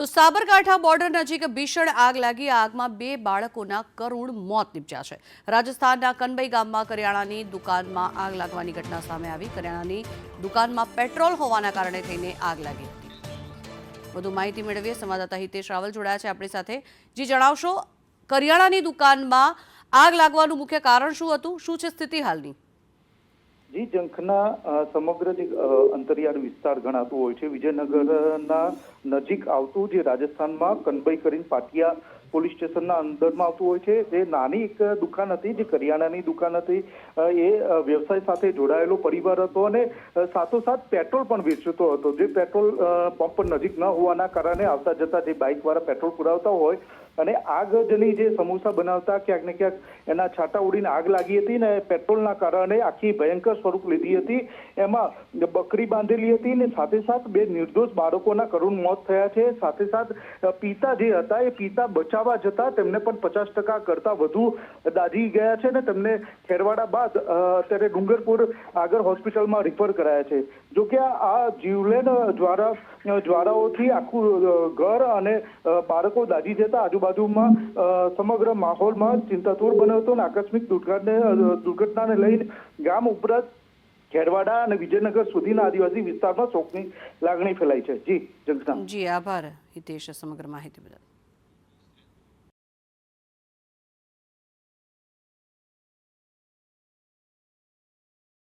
તો સાબરકાંઠા બોર્ડર નજીક ભીષણ આગ લાગી. આગમાં 2 બાળકોના કરુણ મોત નીપજ્યા છે. રાજસ્થાનના કનબઈ ગામમાં કરિયાણાની દુકાનમાં આગ લાગવાની ઘટના સામે આવી. કરિયાણાની દુકાનમાં પેટ્રોલ હોવાના કારણે થઈને આગ લાગી હતી. વધુ માહિતી મેળવીએ. સંવાદદાતા હિતેશ રાવલ જોડાયા છે આપણી સાથે. જી, જણાવશો, કરિયાણાની દુકાનમાં આગ લાગવાનું મુખ્ય કારણ શું હતું? શું છે સ્થિતિ હાલની? જી, જંખના સમગ્ર જે અંતરિયાળ વિસ્તાર ગણાતું હોય છે, વિજયનગરના નજીક આવતું, જે રાજસ્થાનમાં કનબઈ કરીને પાટિયા પોલીસ સ્ટેશનના અંદરમાં આવતું હોય છે. જે નાની એક દુકાન હતી, જે કરિયાણાની દુકાન હતી, એ વ્યવસાય સાથે જોડાયેલો પરિવાર હતો અને સાથોસાથ પેટ્રોલ પણ વેચતો હતો. જે પેટ્રોલ પંપ નજીક ન હોવાના કારણે આવતા જતા જે બાઇકવાળા પેટ્રોલ પુરાવતા હોય અને આગજની જે સમોસા બનાવતા ક્યાંક ને ક્યાંક એના છાંટા ઉડીને આગ લાગી હતી ને પેટ્રોલના કારણે આખી ભયંકર સ્વરૂપ લીધી હતી. એમાં બકરી બાંધેલી હતી ને સાથે સાથ 2 નિર્દોષ બાળકોના કરુણ મોત થયા છે. સાથે સાથ પિતા જે હતા, એ પિતા બચાવવા જતા તેમને પણ 50% કરતા વધુ દાઝી ગયા છે ને તેમને ખેરવાડા બાદ અત્યારે ડુંગરપુર આગળ હોસ્પિટલમાં રિફર કરાયા છે. જોકે આ જીવલેણ જ્વાળાઓથી આખું ઘર અને બાળકો દાઝી જતા આજુબાજુમાં સમગ્ર માહોલમાં ચિંતાતુર બન્યો હતો અને આકસ્મિક દુર્ઘટનાને લઈને ગામ ઉપરાંત ખેરવાડા અને વિજયનગર સુધીના આદિવાસી વિસ્તારમાં શોકની લાગણી ફેલાઈ છે. જી, જંગના. જી, આભાર હિતેશ સમગ્ર માહિતી બદલ.